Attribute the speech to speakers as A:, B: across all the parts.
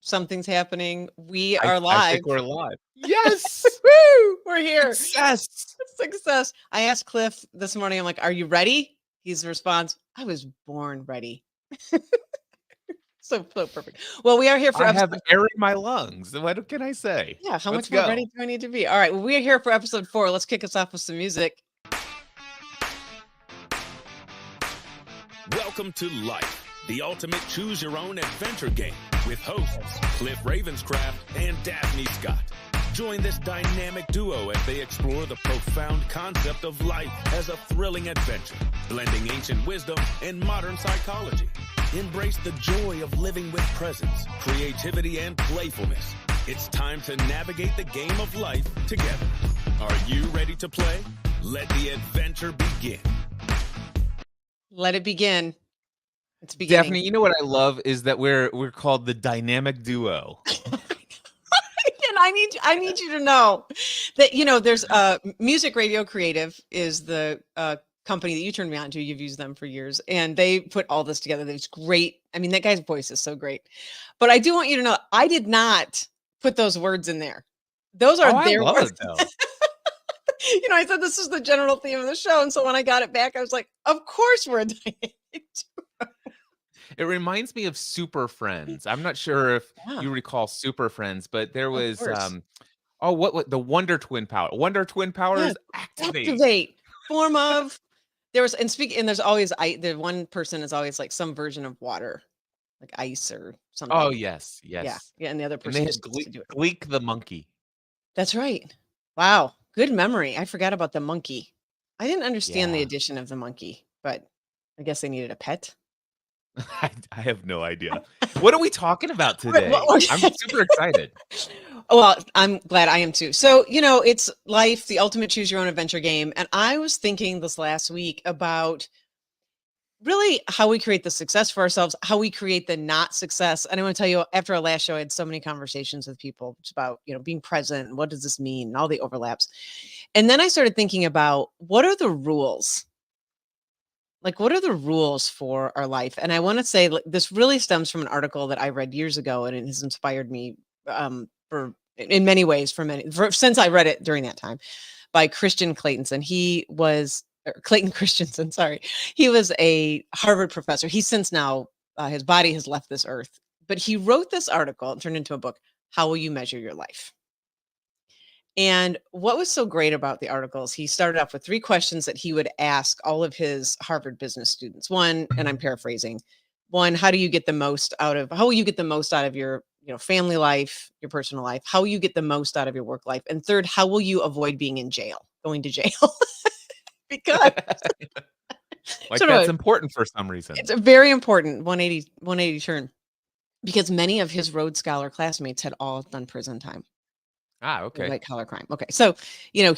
A: Something's happening. We
B: I
A: are
B: I
A: live.
B: think we're live. Yes!
A: Woo! We're here.
B: Success!
A: Success. I asked Cliff this morning, I'm like, are you ready? His response, I was born ready. So perfect. Well, we are here for
B: I have
A: episode.
B: air in my lungs. What can I say?
A: Yeah, how
B: Let's
A: much more ready
B: go.
A: do I need to be? All right. Well, we're here for episode 4. Let's kick us off with some music.
C: Welcome to Life, the ultimate choose-your-own adventure game with hosts Cliff Ravenscraft and Daphne Scott. Join this dynamic duo as they explore the profound concept of life as a thrilling adventure, blending ancient wisdom and modern psychology. Embrace the joy of living with presence, creativity, and playfulness. It's time to navigate the game of life together. Are you ready to play? Let the adventure begin.
A: Let it begin. It's beginning.
B: Daphne, you know what I love is that we're called the dynamic duo.
A: And I need you to know that, there's Music Radio Creative is the company that you turned me on to. You've used them for years, and they put all this together. It's great. I mean, that guy's voice is so great. But I do want you to know, I did not put those words in there. Those are
B: I
A: their
B: love
A: words.
B: it though.
A: I said this is the general theme of the show, and so when I got it back, I was like, of course we're a dynamic duo.
B: It reminds me of Super Friends. I'm not sure if
A: Yeah.
B: you recall Super Friends, but there was
A: course.
B: what the Wonder Twin Power. Wonder Twin Powers activate.
A: Activate. Form of. There's always the one person is always like some version of water, like ice or something.
B: Oh yes,
A: Yeah,
B: yes.
A: and the other
B: And
A: person
B: they
A: just
B: had
A: gets to do it.
B: Gleek the monkey.
A: That's right. Wow, good memory. I forgot about the monkey. I didn't understand the
B: Yeah.
A: addition of the monkey, but I guess they needed a pet.
B: I have no idea. What are we talking about today?
A: Well,
B: I'm super excited.
A: Well, I'm glad I am too. So, it's Life, the ultimate choose your own adventure game. And I was thinking this last week about really how we create the success for ourselves, how we create the not success. And I want to tell you, after our last show, I had so many conversations with people about, being present and what does this mean and all the overlaps. And then I started thinking about what are the rules? Like, what are the rules for our life? And I want to say this really stems from an article that I read years ago, and it has inspired me in many ways since I read it during that time, by Christian Clayton. Clayton Christensen, sorry. He was a Harvard professor. He's since now, his body has left this earth, but he wrote this article and turned into a book, How Will You Measure Your Life? And what was so great about the articles, he started off with 3 questions that he would ask all of his Harvard business students. One, and I'm paraphrasing, one, how will you get the most out of your family life, your personal life? How will you get the most out of your work life? And third, how will you avoid being in jail, going to jail? Because
B: that's important for some reason.
A: It's a very important 180 turn, because many of his Rhodes Scholar classmates had all done prison time.
B: Okay.
A: White collar crime. Okay. So, and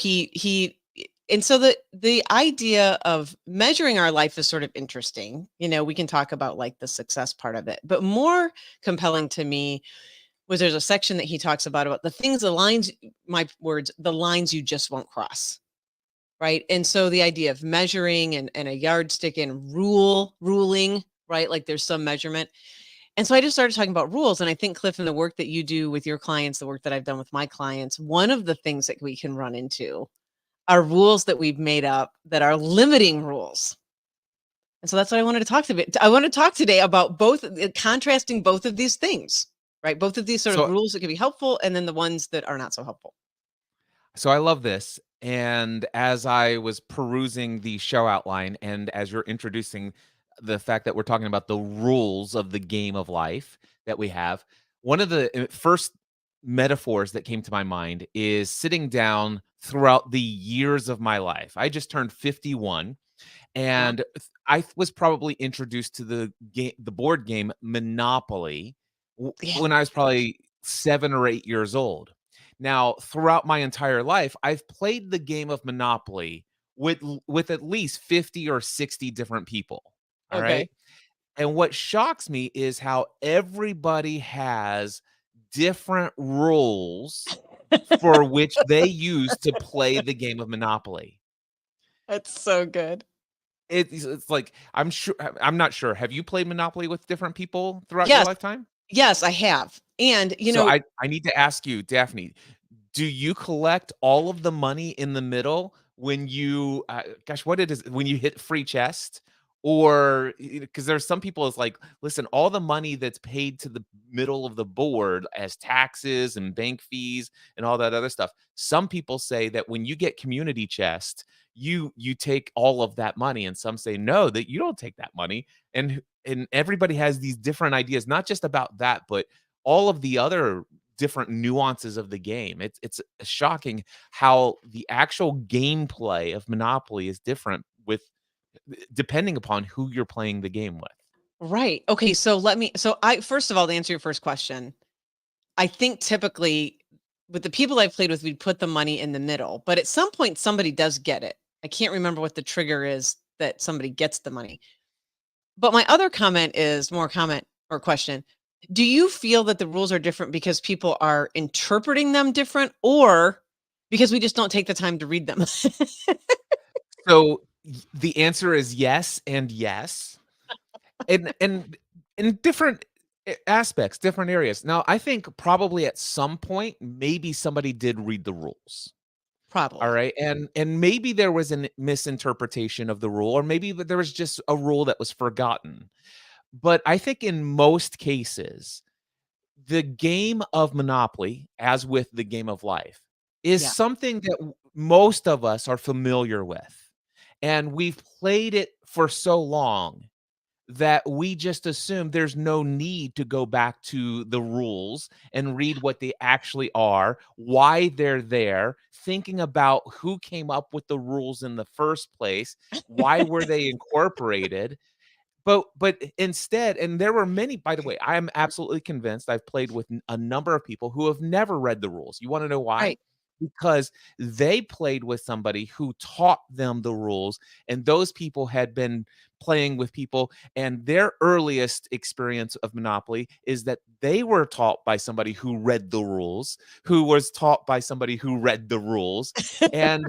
A: so the idea of measuring our life is sort of interesting. We can talk about like the success part of it, but more compelling to me was there's a section that he talks about the things, the lines you just won't cross. Right. And so the idea of measuring and a yardstick and ruling, right? Like there's some measurement. And so I just started talking about rules. And I think, Cliff, in the work that you do with your clients, the work that I've done with my clients, one of the things that we can run into are rules that we've made up that are limiting rules. And so that's what I wanted to talk about. I want to talk today about contrasting both of these things, right? Both of these sort of rules that can be helpful, and then the ones that are not so helpful.
B: So I love this. And as I was perusing the show outline, and as you're introducing the fact that we're talking about the rules of the game of life that we have, one of the first metaphors that came to my mind is sitting down throughout the years of my life. I just turned 51, and I was probably introduced to the board game Monopoly when I was probably 7 or 8 years old. Now, throughout my entire life, I've played the game of Monopoly with at least 50 or 60 different people. All right. And what shocks me is how everybody has different rules for which they use to play the game of Monopoly.
A: That's so good.
B: It's like, I'm not sure. Have you played Monopoly with different people throughout your lifetime?
A: Yes, I have. And,
B: So I need to ask you, Daphne, do you collect all of the money in the middle when you, gosh, what it is when you hit free chest? Or because there's some people it's like, listen, all the money that's paid to the middle of the board as taxes and bank fees and all that other stuff. Some people say that when you get community chest, you take all of that money, and some say no, that you don't take that money. And everybody has these different ideas, not just about that, but all of the other different nuances of the game. It's shocking how the actual gameplay of Monopoly is different with depending upon who you're playing the game with.
A: right. Okay, so I first of all, to answer your first question, I think typically with the people I've played with, we put the money in the middle, but at some point somebody does get it. I can't remember what the trigger is that somebody gets the money. But my other comment is more comment or question. Do you feel that the rules are different because people are interpreting them different, or because we just don't take the time to read them?
B: So the answer is yes and yes. And in different aspects, different areas. Now, I think probably at some point maybe somebody did read the rules. All
A: Probably.
B: right. And maybe there was a misinterpretation of the rule, or maybe there was just a rule that was forgotten. But I think in most cases, the game of Monopoly, as with the game of life, is
A: Yeah.
B: something that most of us are familiar with. And we've played it for so long that we just assume there's no need to go back to the rules and read what they actually are, why they're there, thinking about who came up with the rules in the first place, why were they incorporated. But instead, and there were many, by the way, I am absolutely convinced I've played with a number of people who have never read the rules. You wanna know why?
A: Right.
B: Because they played with somebody who taught them the rules, and those people had been playing with people, and their earliest experience of Monopoly is that they were taught by somebody who read the rules, who was taught by somebody who read the rules, and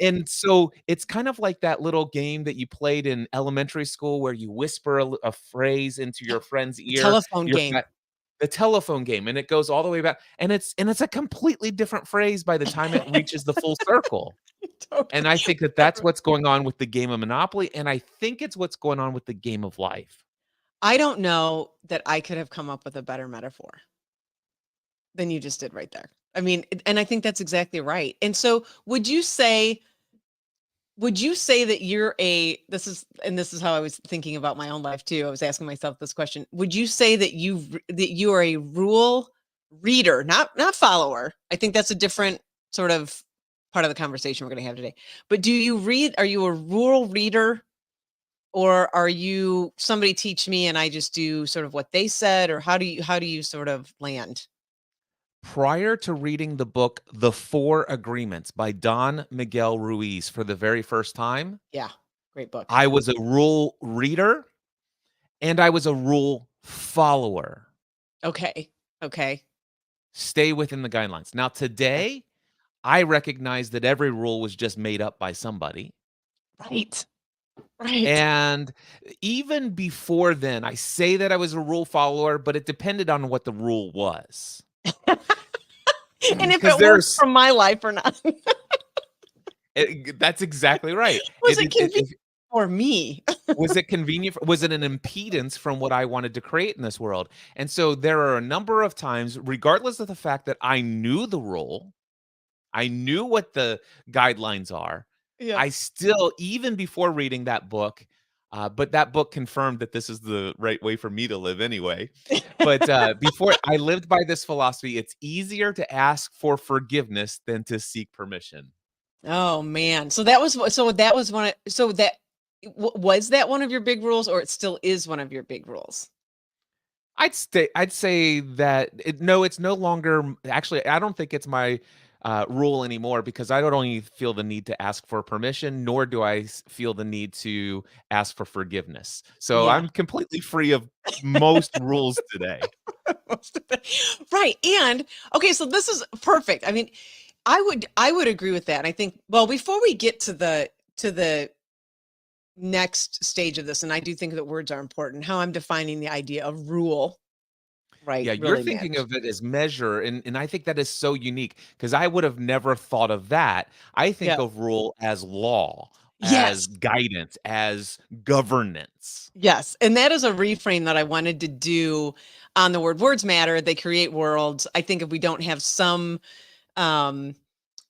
B: and so it's kind of like that little game that you played in elementary school where you whisper a phrase into
A: Yeah.
B: your friend's
A: The
B: ear,
A: telephone game.
B: the telephone game, and it goes all the way back, and it's a completely different phrase by the time it reaches the full circle. And
A: Totally.
B: I think that that's what's going on with the game of Monopoly, and I think it's what's going on with the game of life.
A: I don't know that I could have come up with a better metaphor than you just did right there. I mean, and I think that's exactly right. And so would you say that you're this is how I was thinking about my own life too. I was asking myself this question. Would you say that you are a rule reader, not follower? I think that's a different sort of part of the conversation we're going to have today. But are you a rule reader, or are you somebody teach me and I just do sort of what they said, or how do you sort of land?
B: Prior to reading the book The Four Agreements by Don Miguel Ruiz for the very first time,
A: Yeah. Great book.
B: I was a rule reader and I was a rule follower.
A: Okay. Okay.
B: Stay within the guidelines. Now,
A: Okay.
B: today, I recognize that every rule was just made up by somebody.
A: Right. Right.
B: And even before then, I say that I was a rule follower, but it depended on what the rule was.
A: And if
B: Because
A: it works
B: there's
A: for my life or not.
B: that's exactly right.
A: Was it convenient
B: If
A: for me?
B: was it convenient? Was it an impedance from what I wanted to create in this world? And so there are a number of times, regardless of the fact that I knew the rule, I knew what the guidelines are.
A: Yeah.
B: I still, even before reading that book, but that book confirmed that this is the right way for me to live anyway. But before I lived by this philosophy, it's easier to ask for forgiveness than to seek permission.
A: Oh, man. So that was so that was one of so that was that one of your big rules, or it still is one of your big rules?
B: I'd say that no, it's no longer actually, I don't think it's my rule anymore because I don't only feel the need to ask for permission, nor do I feel the need to ask for forgiveness. So
A: Yeah.
B: I'm completely free of most rules today.
A: Most of it. Right. And okay, so this is perfect. I mean, I would agree with that. And I think, well, before we get to the next stage of this, and I do think that words are important, how I'm defining the idea of rule. right,
B: Yeah, you're
A: really
B: thinking
A: matters.
B: of it as measure, and I think that is so unique because I would have never thought of that. I think
A: Yeah.
B: of rule as law, as
A: Yes.
B: guidance, as governance.
A: Yes, and that is a reframe that I wanted to do on the word words matter. They create worlds. I think if we don't have some, um,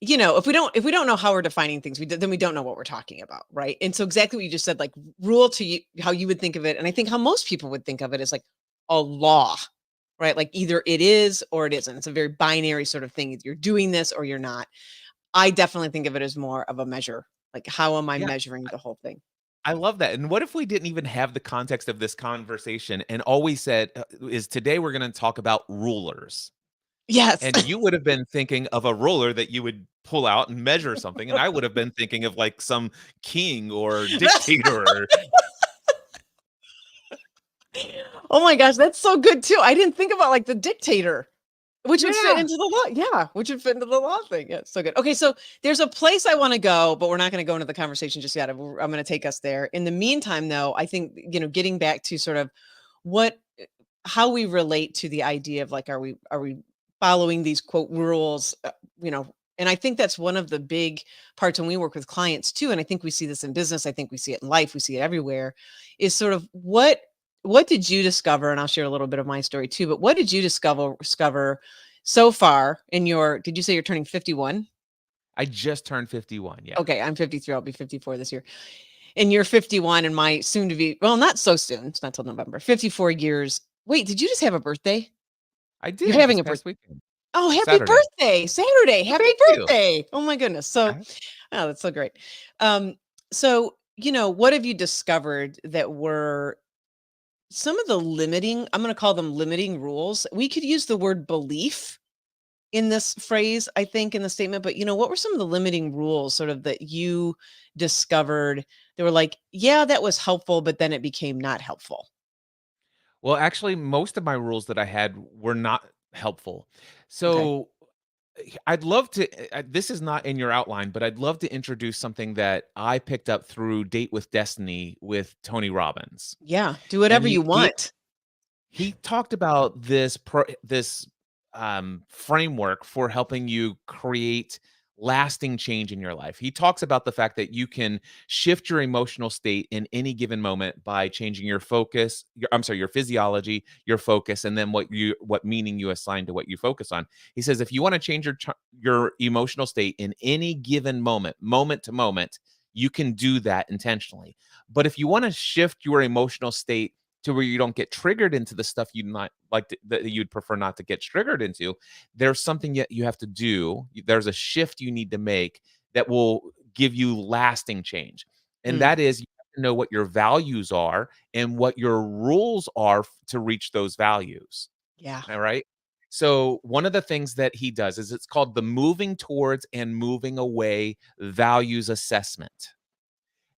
A: if we don't know how we're defining things, then we don't know what we're talking about, right? And so exactly what you just said, like rule to you, how you would think of it, and I think how most people would think of it is like a law, right? Like either it is or it isn't. It's a very binary sort of thing. Either you're doing this or you're not. I definitely think of it as more of a measure. Like how am I
B: Yeah,
A: measuring the whole thing?
B: I love that. And what if we didn't even have the context of this conversation and all we said is today we're going to talk about rulers?
A: Yes.
B: And you would have been thinking of a ruler that you would pull out and measure something, and I would have been thinking of like some king or dictator.
A: Oh my gosh, that's so good too. I didn't think about like the dictator, which would fit
B: Yeah.
A: into the law. Yeah, which would fit into the law thing. Yeah, so good. Okay, so there's a place I want to go, but we're not going to go into the conversation just yet. I'm going to take us there. In the meantime, though, I think getting back to sort of what how we relate to the idea of like are we following these quote rules, and I think that's one of the big parts when we work with clients too, and I think we see this in business, I think we see it in life, we see it everywhere, is sort of what did you discover, and I'll share a little bit of my story too, but what did you discover so far in your did you say you're turning 51?
B: I just turned 51. Yeah.
A: Okay, I'm 53, I'll be 54 this year. And you're 51 and my soon to be, well, not so soon, it's not till November, 54 years. Wait, did you just have a birthday?
B: I
A: You're
B: did
A: having
B: this
A: a birthday.
B: past weekend.
A: Oh, happy
B: Saturday.
A: birthday. Saturday.
B: Well,
A: Happy
B: thank you.
A: birthday. Oh my goodness. So,
B: I
A: oh, that's so great. So, what have you discovered that were some of the limiting, I'm going to call them limiting rules. We could use the word belief in this phrase, I think, in the statement, but what were some of the limiting rules sort of that you discovered that were like, yeah, that was helpful, but then it became not helpful?
B: Well, actually, most of my rules that I had were not helpful.
A: Okay.
B: So I'd love to. This is not in your outline, but I'd love to introduce something that I picked up through Date with Destiny with Tony Robbins,
A: Yeah. Do
B: and
A: whatever you
B: he
A: want.
B: he talked about this framework for helping you create lasting change in your life. He talks about the fact that you can shift your emotional state in any given moment by changing your focus, your physiology, your focus, and then what meaning you assign to what you focus on. He says if you want to change your emotional state in any given moment, moment to moment, you can do that intentionally. But if you want to shift your emotional state to where you don't get triggered into the stuff you'd not like that you'd prefer not to get triggered into, there's something that you have to do. There's a shift you need to make that will give you lasting change. And
A: Mm,
B: that is you have to know what your values are and what your rules are to reach those values.
A: yeah.
B: All right. So one of the things that he does is it's called the moving towards and moving away values assessment.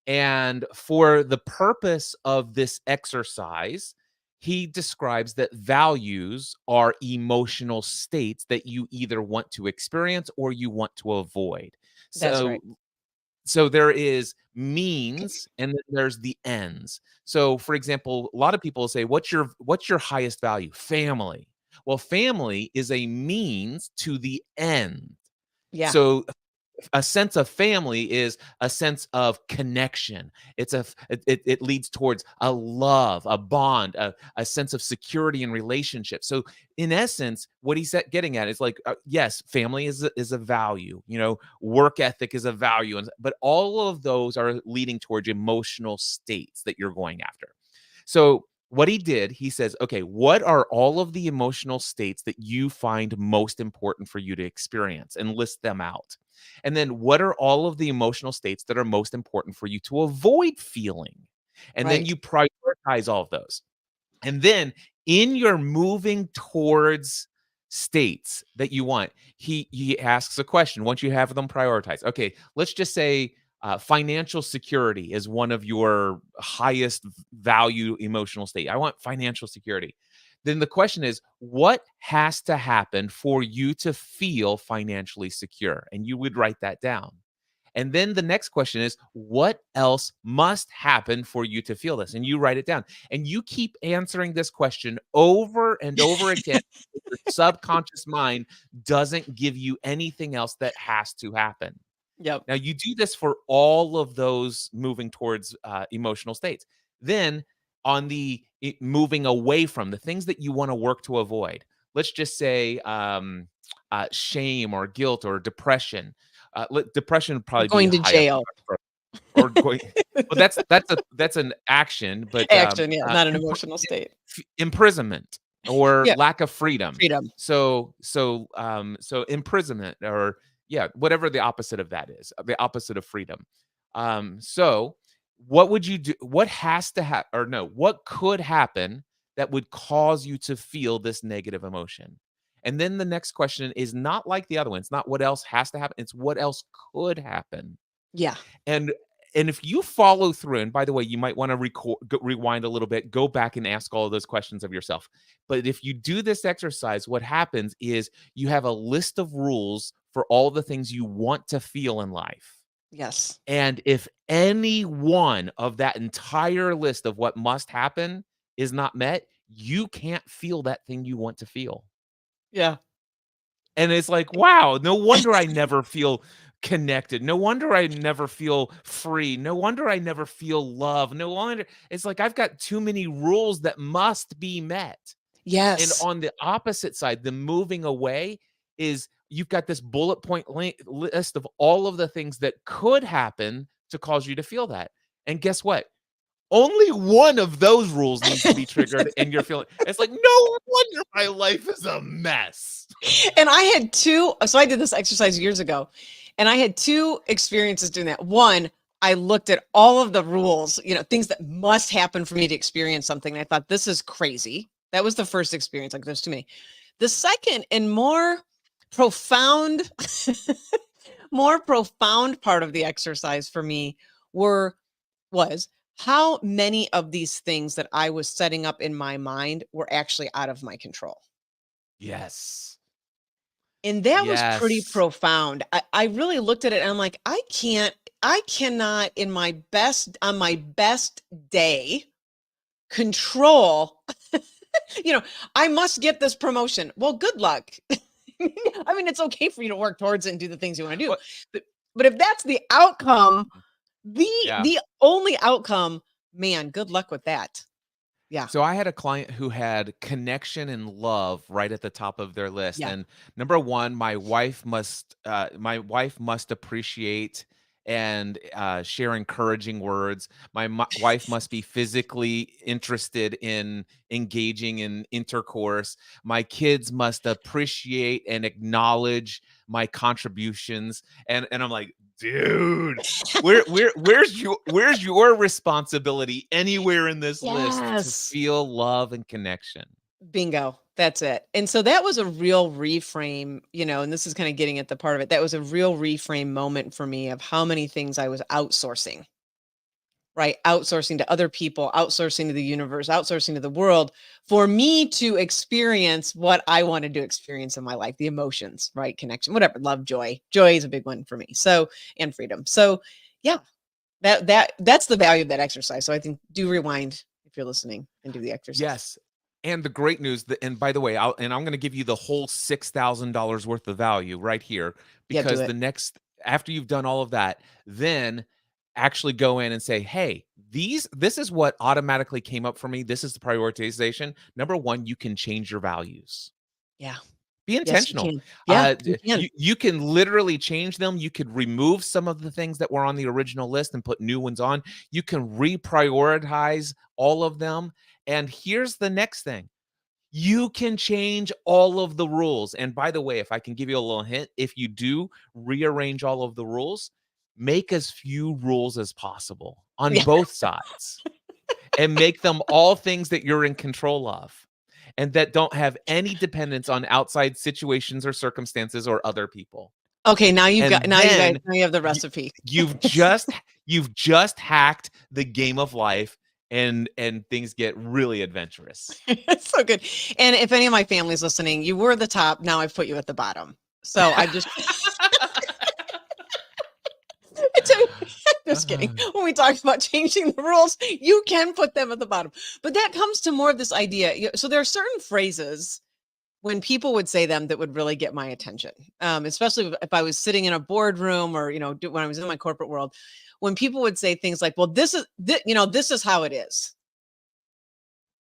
B: And for the purpose of this exercise, he describes that values are emotional states that you either want to experience or you want to avoid.
A: That's right.
B: So there is means and then there's the ends. So for example, a lot of people say what's your highest value? Family. Well, family is a means to the end.
A: Yeah.
B: So a sense of family is a sense of connection. It leads towards a love, a bond, a sense of security and relationship. So in essence, what he's getting at is like, yes, family is a value. Work ethic is a value, but all of those are leading towards emotional states that you're going after. So what he did, he says, okay, what are all of the emotional states that you find most important for you to experience, and list them out. And then what are all of the emotional states that are most important for you to avoid feeling? And then
A: Right.
B: you prioritize all of those. And then in your moving towards states that you want, he asks a question once you have them prioritized. Okay, let's just say financial security is one of your highest value emotional state. I want financial security. Then the question is, what has to happen for you to feel financially secure? And you would write that down. And then the next question is, what else must happen for you to feel this? And you write it down. And you keep answering this question over and over again. Your subconscious mind doesn't give you anything else that has to happen.
A: Yep.
B: Now, you do this for all of those moving towards emotional states. Then, on the moving away from the things that you want to work to avoid, let's just say shame or guilt or depression. Depression would probably be
A: Going to
B: high up,
A: jail.
B: or going. Well, that's an action, but
A: Action, yeah, not an emotional state.
B: imprisonment or
A: Yeah.
B: lack of freedom.
A: Freedom.
B: So imprisonment, or whatever the opposite of that is, the opposite of freedom. So what would you do? What has to happen, or no, what could happen that would cause you to feel this negative emotion? And then the next question is not like the other one. It's not what else has to happen. It's what else could happen.
A: Yeah.
B: And if you follow through, and by the way, you might want to rewind a little bit, go back and ask all of those questions of yourself. But if you do this exercise, what happens is you have a list of rules for all the things you want to feel in life.
A: Yes.
B: And if any one of that entire list of what must happen is not met, you can't feel that thing you want to feel.
A: Yeah.
B: And it's like, wow, no wonder I never feel connected. No wonder I never feel free. No wonder I never feel love. No wonder. It's like I've got too many rules that must be met. And
A: Yes.
B: on the opposite side, the moving away is you've got this bullet point list of all of the things that could happen to cause you to feel that. And guess what? Only one of those rules needs to be triggered, and you're feeling it's like, no wonder my life is a mess.
A: And I had so I did this exercise years ago, and I had 2 experiences doing that. One, I looked at all of the rules, things that must happen for me to experience something. And I thought, this is crazy. That was the first experience. Like, there's too many. The second and more profound, more profound part of the exercise for me was how many of these things that I was setting up in my mind were actually out of my control.
B: Yes.
A: And that was pretty
B: Yes.
A: profound. I really looked at it and I'm like, I cannot on my best day control, I must get this promotion. Well, good luck. I mean, it's okay for you to work towards it and do the things you want to do.
B: But
A: But if that's the outcome,
B: yeah.
A: the only outcome, man, good luck with that. Yeah.
B: So I had a client who had connection and love right at the top of their list.
A: Yeah.
B: And number one, my wife must appreciate and share encouraging words. My wife must be physically interested in engaging in intercourse. My kids must appreciate and acknowledge my contributions. And I'm like, dude, where's your responsibility anywhere in this list to
A: Yes.
B: feel love and connection?
A: Bingo. That's it. And so that was a real reframe, and this is kind of getting at the part of it. That was a real reframe moment for me of how many things I was outsourcing, right? Outsourcing to other people, outsourcing to the universe, outsourcing to the world for me to experience what I wanted to experience in my life, the emotions, right? Connection, whatever, love, joy. Joy is a big one for me. So, and freedom. So yeah, that's the value of that exercise. So I think do rewind if you're listening and do the exercise.
B: Yes. And the great news, and by the way, I'm going to give you the whole $6,000 worth of value right here,
A: Yeah, do
B: because
A: it.
B: after you've done all of that, then actually go in and say, hey, this is what automatically came up for me. This is the prioritization. Number one, you can change your values.
A: Yeah.
B: Be
A: Yes, you
B: intentional.
A: can. Yeah, you can.
B: You can literally change them. You could remove some of the things that were on the original list and put new ones on. You can reprioritize all of them. And here's the next thing. You can change all of the rules. And by the way, if I can give you a little hint, if you do rearrange all of the rules, make as few rules as possible on
A: Yeah.
B: both sides and make them all things that you're in control of and that don't have any dependence on outside situations or circumstances or other people.
A: Okay, now you
B: And then
A: now you have the recipe.
B: you've just hacked the game of life, and things get really adventurous.
A: It's so good. And if any of my family's listening, you were the top. Now I've put you at the bottom. So I just just kidding. When we talk about changing the rules, you can put them at the bottom. But that comes to more of this idea. So there are certain phrases when people would say them that would really get my attention, especially if I was sitting in a boardroom or, when I was in my corporate world, when people would say things like, well, this is how it is.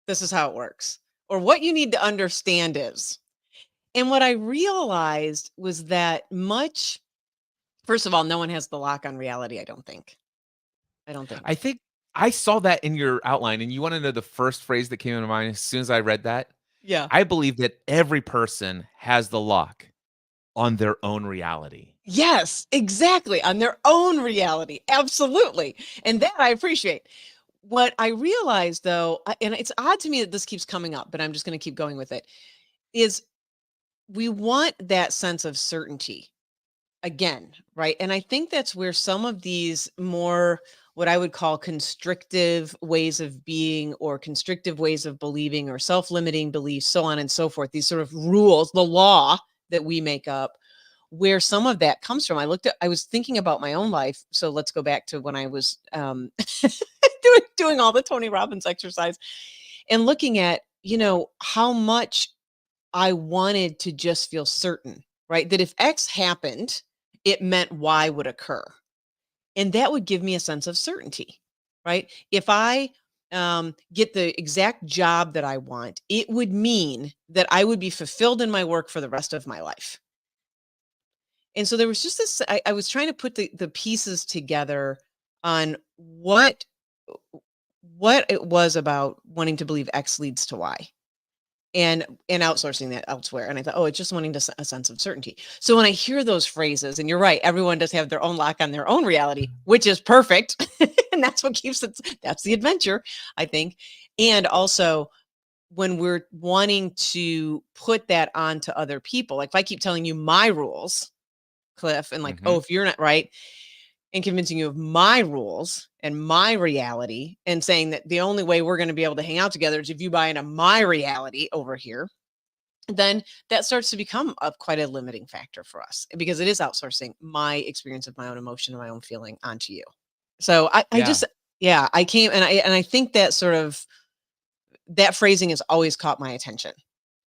A: This is how it works. Or what you need to understand is. And what I realized was that first of all, no one has the lock on reality, I don't think.
B: I think I saw that in your outline, and you want to know the first phrase that came into mind as soon as I read that?
A: Yeah.
B: I believe that every person has the lock on their own reality.
A: Yes, exactly. On their own reality. Absolutely. And that I appreciate. What I realized though, and it's odd to me that this keeps coming up, but I'm just going to keep going with it, is we want that sense of certainty again, right? And I think that's where some of these more what I would call constrictive ways of being or constrictive ways of believing or self-limiting beliefs, so on and so forth, these sort of rules, the law that we make up, where some of that comes from. I was thinking about my own life. So let's go back to when I was doing all the Tony Robbins exercise and looking at, how much I wanted to just feel certain, right? That if X happened, it meant Y would occur. And that would give me a sense of certainty, right? If I get the exact job that I want, it would mean that I would be fulfilled in my work for the rest of my life. And so there was just this, I was trying to put the pieces together on what it was about wanting to believe X leads to Y and outsourcing that elsewhere. And I thought, it's just wanting a sense of certainty. So when I hear those phrases, and you're right, everyone does have their own lock on their own reality, which is perfect. And that's what keeps it, that's the adventure, I think. And also when we're wanting to put that onto other people, like if I keep telling you my rules, Cliff, and like, if you're not right, and convincing you of my rules and my reality and saying that the only way we're going to be able to hang out together is if you buy into my reality over here, then that starts to become quite a limiting factor for us because it is outsourcing my experience of my own emotion and my own feeling onto you. So I came and I think that sort of that phrasing has always caught my attention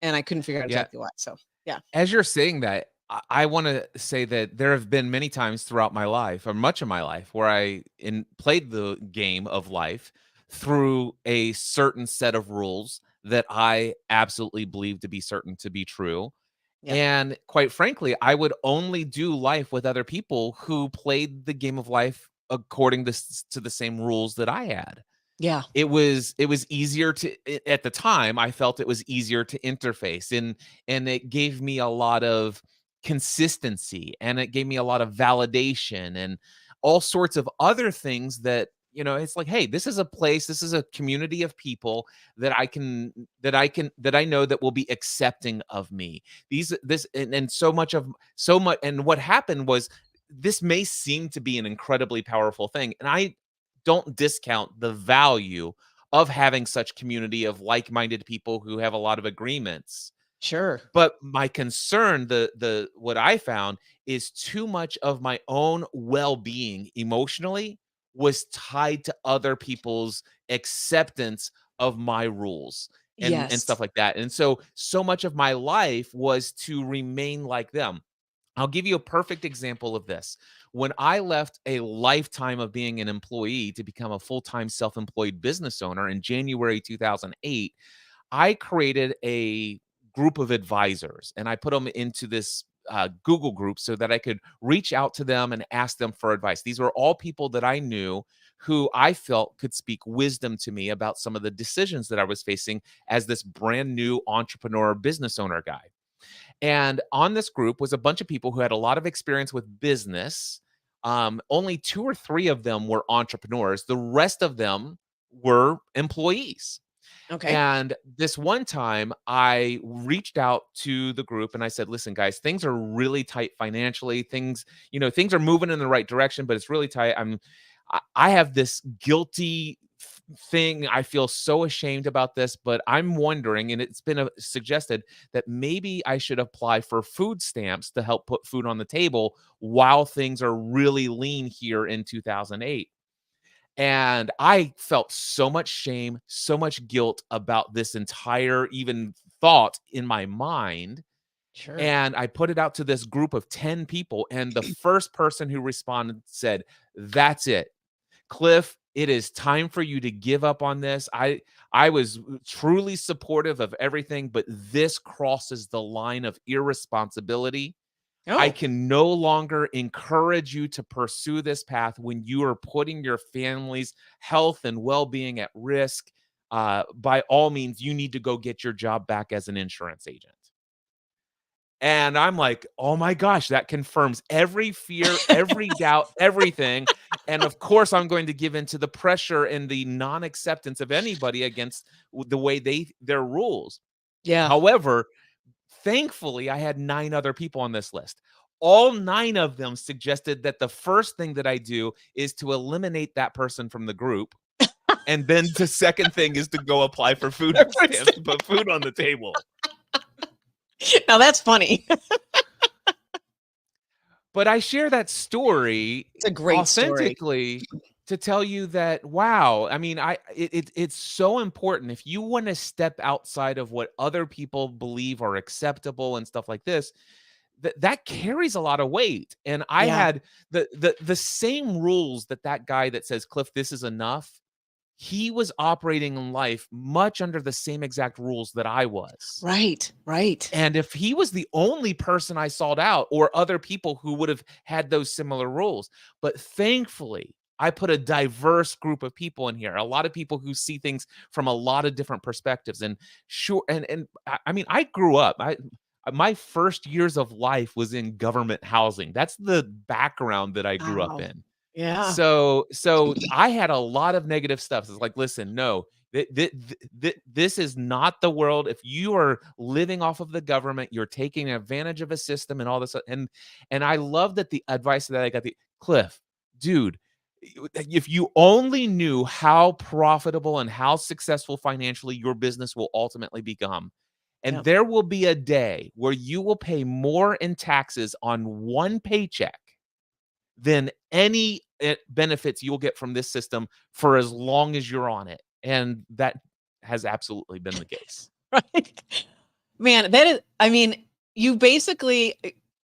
A: and I couldn't figure out exactly why. So yeah.
B: As you're saying that, I want to say that there have been many times throughout my life, or much of my life, where I played the game of life through a certain set of rules that I absolutely believe to be certain to be true.
A: Yep.
B: And quite frankly, I would only do life with other people who played the game of life according to the same rules that I had.
A: Yeah.
B: It was easier at the time, I felt it was easier to interface and it gave me a lot of consistency and it gave me a lot of validation and all sorts of other things that, it's like, hey, this is a place, this is a community of people that I know that will be accepting of me. And so much, and what happened was this may seem to be an incredibly powerful thing. And I don't discount the value of having such community of like-minded people who have a lot of agreements.
A: Sure.
B: But my concern, what I found is too much of my own well-being emotionally was tied to other people's acceptance of my rules and stuff like that. And so much of my life was to remain like them. I'll give you a perfect example of this. When I left a lifetime of being an employee to become a full-time self-employed business owner in January 2008, I created a group of advisors and I put them into this Google group so that I could reach out to them and ask them for advice. These were all people that I knew who I felt could speak wisdom to me about some of the decisions that I was facing as this brand new entrepreneur business owner guy. And on this group was a bunch of people who had a lot of experience with business. Only 2 or 3 of them were entrepreneurs. The rest of them were employees.
A: Okay.
B: And this one time I reached out to the group and I said, listen, guys, things are really tight financially. Things are moving in the right direction, but it's really tight. I have this guilty thing. I feel so ashamed about this, but I'm wondering, and it's been suggested that maybe I should apply for food stamps to help put food on the table while things are really lean here in 2008. And I felt so much shame, so much guilt about this entire even thought in my mind.
A: Sure.
B: And I put it out to this group of 10 people. And the first person who responded said, "That's it. Cliff, it is time for you to give up on this. I was truly supportive of everything, but this crosses the line of irresponsibility. I
A: Oh,
B: can no longer encourage you to pursue this path when you are putting your family's health and well-being at risk. By all means, you need to go get your job back as an insurance agent." And I'm like, "Oh my gosh, that confirms every fear, every doubt, everything." And of course, I'm going to give into the pressure and the non-acceptance of anybody against the way their rules.
A: yeah.
B: However, thankfully, I had 9 other people on this list. All 9 of them suggested that the first thing that I do is to eliminate that person from the group. And then the second thing is to go apply for food stamps to put food on the table.
A: Now that's funny.
B: But I share that story
A: It's a great story.
B: authentically to tell you that, wow, I mean, it's so important. If you want to step outside of what other people believe are acceptable and stuff like this, that carries a lot of weight. And I
A: Yeah.
B: had the same rules that guy that says, "Cliff, this is enough." He was operating in life much under the same exact rules that I was.
A: Right. Right.
B: And if he was the only person I sought out, or other people who would have had those similar rules. But thankfully, I put a diverse group of people in here, a lot of people who see things from a lot of different perspectives. And sure, and I mean, I grew up. My first years of life was in government housing. That's the background that I grew up
A: Wow.
B: in.
A: Yeah.
B: So I had a lot of negative stuff. It's like, listen, no, this is not the world. If you are living off of the government, you're taking advantage of a system and all this. And I love that the advice that I got, the Cliff, dude, if you only knew how profitable and how successful financially your business will ultimately become. And
A: Yep.
B: there will be a day where you will pay more in taxes on one paycheck than any benefits you'll get from this system for as long as you're on it. And that has absolutely been the case.
A: Right. Man, that is, I mean, you basically,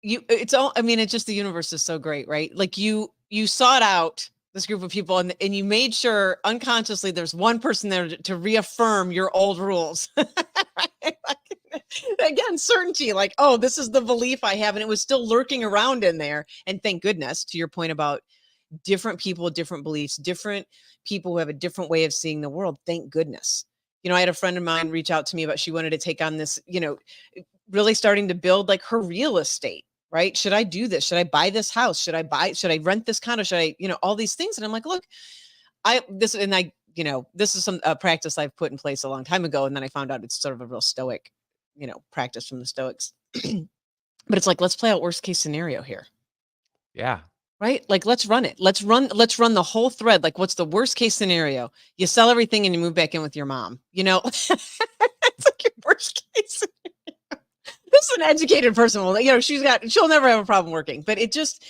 A: it's all, I mean, it's just, the universe is so great, right? Like you sought out this group of people, and you made sure unconsciously there's one person there to reaffirm your old rules. Right? Again, certainty, like, oh, this is the belief I have. And it was still lurking around in there. And thank goodness, to your point about different people, different beliefs, different people who have a different way of seeing the world. Thank goodness. I had a friend of mine reach out to me about, she wanted to take on this, really starting to build like her real estate, right? Should I do this? Should I buy this house? Should I rent this condo? Should I, all these things? And I'm like, look, this is some practice I've put in place a long time ago. And then I found out it's sort of a real stoic, practice from the Stoics. But it's like, let's play out worst case scenario here.
B: Yeah.
A: Right? Like, let's run it. Let's run the whole thread. Like, what's the worst case scenario? You sell everything and you move back in with your mom, it's like your worst case scenario. This is an educated person. Well, she'll never have a problem working, but it just,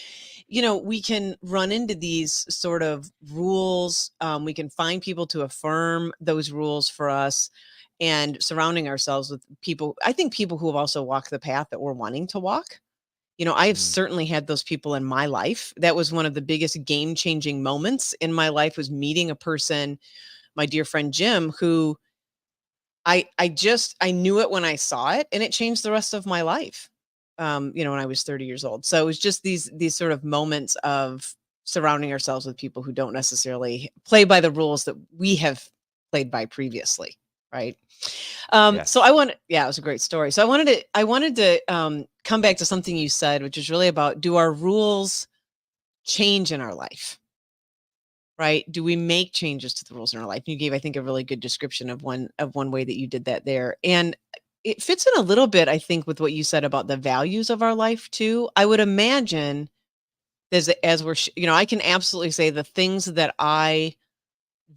A: we can run into these sort of rules. We can find people to affirm those rules for us, and surrounding ourselves with people. I think people who have also walked the path that we're wanting to walk. I have certainly had those people in my life. That was one of the biggest game-changing moments in my life, was meeting a person, my dear friend Jim, who I knew it when I saw it, and it changed the rest of my life. When I was 30 years old. So it was just these sort of moments of surrounding ourselves with people who don't necessarily play by the rules that we have played by previously. Right.
B: Yes.
A: So it was a great story. So I wanted to come back to something you said, which is really about, do our rules change in our life? Right? Do we make changes to the rules in our life? You gave, I think, a really good description of one way that you did that there. And it fits in a little bit, I think, with what you said about the values of our life too. I would imagine as we're, I can absolutely say the things that I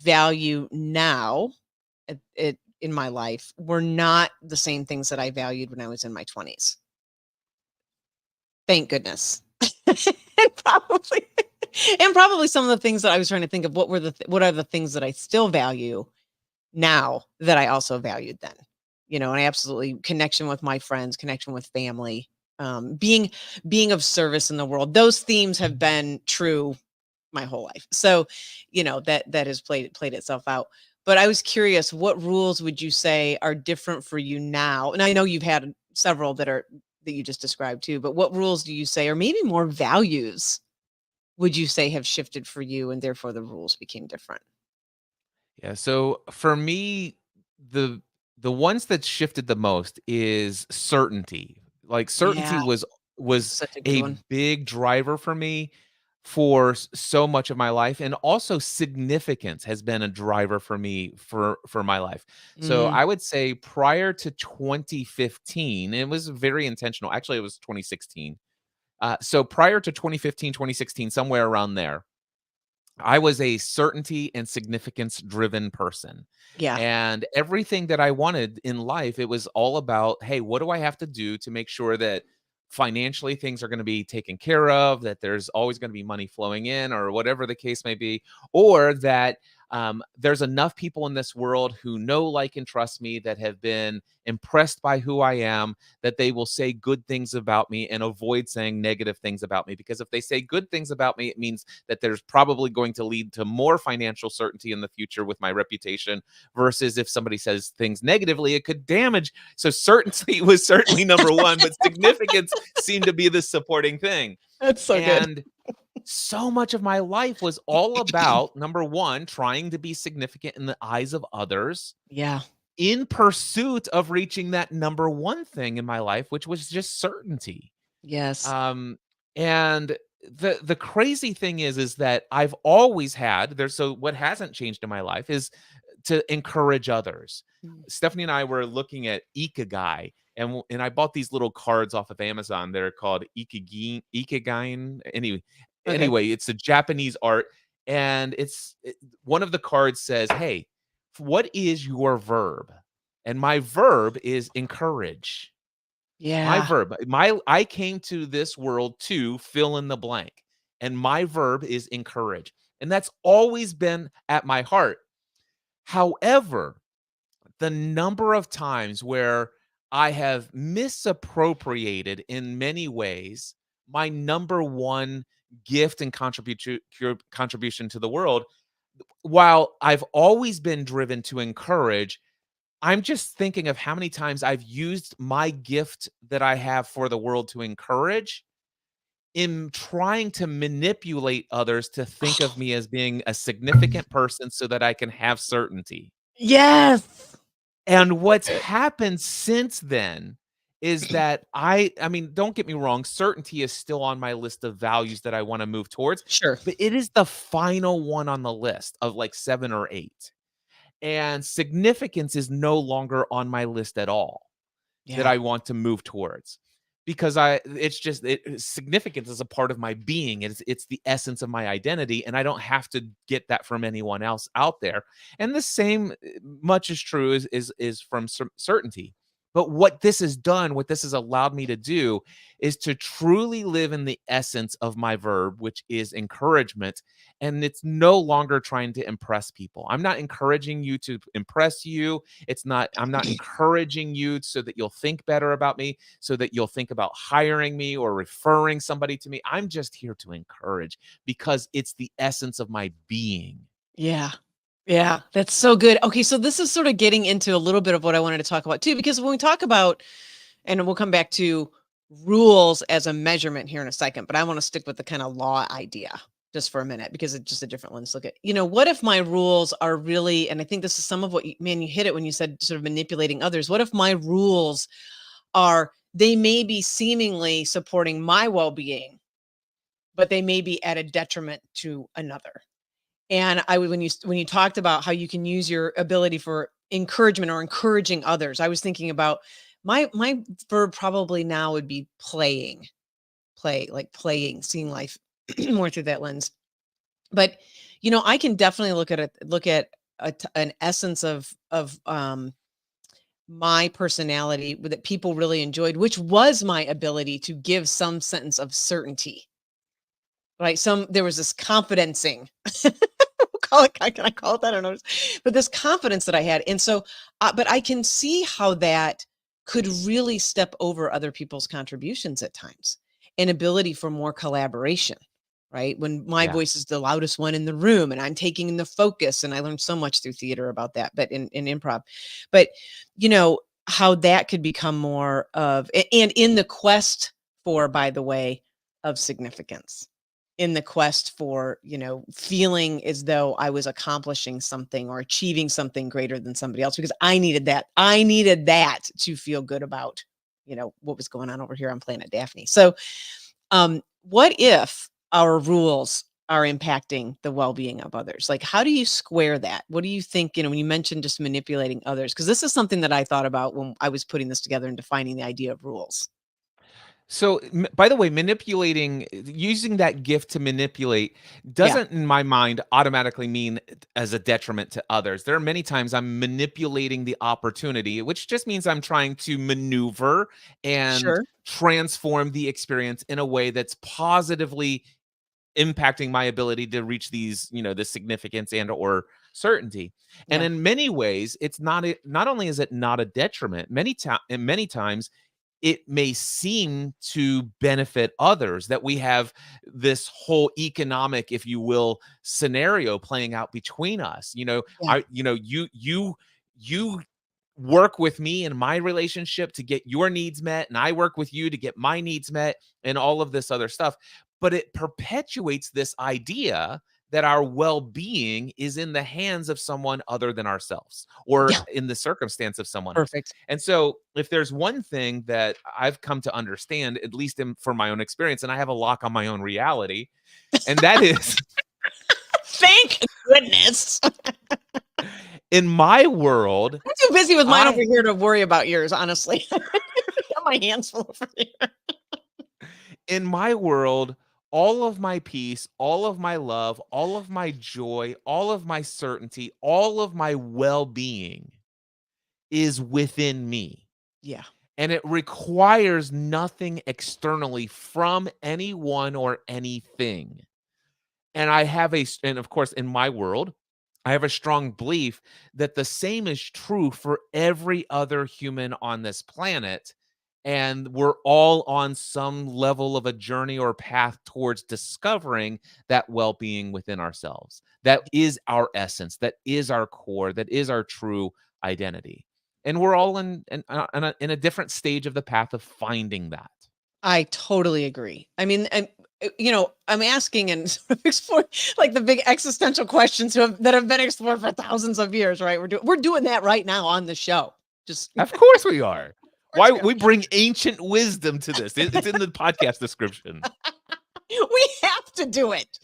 A: value now in my life were not the same things that I valued when I was in my 20s. Thank goodness. and probably and probably some of the things that I was trying to think of, what are the things that I still value now that I also valued then. And I absolutely connection with my friends, connection with family, being of service in the world. Those themes have been true my whole life. So, that has played itself out. But I was curious, what rules would you say are different for you now? And I know you've had several that you just described too, but what rules do you say, or maybe more values would you say have shifted for you and therefore the rules became different?
B: Yeah, so for me, the the ones that shifted the most is certainty. Like certainty
A: Yeah,
B: was
A: such a good
B: a
A: one.
B: big driver for me for so much of my life, and also significance has been a driver for me for my life. So
A: Mm,
B: I would say prior to 2015, it was very intentional. Actually, it was 2016. So prior to 2015, 2016, somewhere around there, I was a certainty and significance driven person.
A: yeah.
B: And everything that I wanted in life, it was all about, hey, what do I have to do to make sure that financially things are going to be taken care of, that there's always going to be money flowing in, or whatever the case may be, or that there's enough people in this world who know, like, and trust me, that have been impressed by who I am, that they will say good things about me and avoid saying negative things about me. Because if they say good things about me, it means that there's probably going to lead to more financial certainty in the future with my reputation, versus if somebody says things negatively, it could damage. So certainty was certainly number one, but significance seemed to be the supporting thing.
A: That's so good.
B: And so much of my life was all about, number one, trying to be significant in the eyes of others
A: Yeah.
B: in pursuit of reaching that number one thing in my life, which was just certainty.
A: Yes.
B: Um, and the crazy thing is that I've always had there. So what hasn't changed in my life is to encourage others.
A: Mm.
B: Stephanie and I were looking at Ikigai, and I bought these little cards off of Amazon. They're called Ikigai.
A: Okay.
B: Anyway, it's a Japanese art, and one of the cards says, "Hey, what is your verb?" And my verb is encourage. My
A: Yeah.
B: verb, my I came to this world to fill in the blank, and my verb is encourage. And that's always been at my heart. However, the number of times where I have misappropriated in many ways my number one gift and contribution to the world, while I've always been driven to encourage, I'm just thinking of how many times I've used my gift that I have for the world to encourage in trying to manipulate others to think of me as being a significant person so that I can have certainty.
A: Yes.
B: And what's happened since then is that I mean, don't get me wrong, certainty is still on my list of values that I wanna move towards,
A: Sure.
B: but it is the final one on the list of, like, 7 or 8. And significance is no longer on my list at all that
A: Yeah.
B: I want to move towards, because I it's just significance is a part of my being. It's the essence of my identity, and I don't have to get that from anyone else out there. And the same much is true is from certainty. But what this has done, what this has allowed me to do, is to truly live in the essence of my verb, which is encouragement. And it's no longer trying to impress people. I'm not encouraging you to impress you. I'm not encouraging you so that you'll think better about me, so that you'll think about hiring me or referring somebody to me. I'm just here to encourage because it's the essence of my being.
A: Yeah. Yeah, that's so good. Okay, so this is sort of getting into a little bit of what I wanted to talk about too, because when we talk about, and we'll come back to rules as a measurement here in a second, but I want to stick with the kind of law idea just for a minute because it's just a different lens to look at. What if my rules are really, and I think this is some of what man, you hit it when you said sort of manipulating others. What if my rules they may be seemingly supporting my well-being, but they may be at a detriment to another? And when you talked about how you can use your ability for encouragement or encouraging others, I was thinking about my verb probably now would be playing, like playing, seeing life more through that lens. But, I can definitely look at an essence of my personality that people really enjoyed, which was my ability to give some sense of certainty, right? There was this confidencing. Can I call it that? I don't know. But this confidence that I had. And so, but I can see how that could really step over other people's contributions at times, and ability for more collaboration, right? When my
B: Yeah.
A: voice is the loudest one in the room and I'm taking the focus, and I learned so much through theater about that, but in improv, but how that could become more of, and in the quest for, by the way, of significance, in the quest for, feeling as though I was accomplishing something or achieving something greater than somebody else, because I needed that. I needed that to feel good about, what was going on over here on planet Daphne. So, what if our rules are impacting the well-being of others? Like, how do you square that? What do you think, when you mentioned just manipulating others? Because this is something that I thought about when I was putting this together and defining the idea of rules.
B: So, by the way, using that gift to manipulate
A: Yeah,
B: doesn't, in my mind, automatically mean as a detriment to others. There are many times I'm manipulating the opportunity, which just means I'm trying to maneuver and
A: sure.
B: transform the experience in a way that's positively impacting my ability to reach these, the significance and or certainty. And
A: Yeah,
B: in many ways, not only is it not a detriment, many times it may seem to benefit others, that we have this whole economic, if you will, scenario playing out between us.
A: yeah,
B: You work with me in my relationship to get your needs met, and I work with you to get my needs met, and all of this other stuff. But it perpetuates this idea that our well-being is in the hands of someone other than ourselves, or
A: yeah.
B: in the circumstance of someone else.
A: Perfect.
B: And so, if there's one thing that I've come to understand, at least for my own experience, and I have a lock on my own reality, and that is
A: Thank goodness.
B: in my world,
A: I'm too busy with mine over
B: I
A: here to worry about yours, honestly. Got my hands full over here.
B: in my world, all of my peace, all of my love, all of my joy, all of my certainty, all of my well-being is within me.
A: Yeah.
B: And it requires nothing externally from anyone or anything. And of course, in my world, I have a strong belief that the same is true for every other human on this planet. And we're all on some level of a journey or path towards discovering that well being within ourselves. That is our essence. That is our core. That is our true identity. And we're all in a different stage of the path of finding that.
A: I totally agree. I mean, and I'm asking and sort of exploring like the big existential questions that have been explored for thousands of years, right? We're doing that right now on the show. Just of
B: Of course we are.
A: course
B: Why
A: we are.
B: we bring ancient wisdom to this. It's in the podcast description.
A: We have to do it.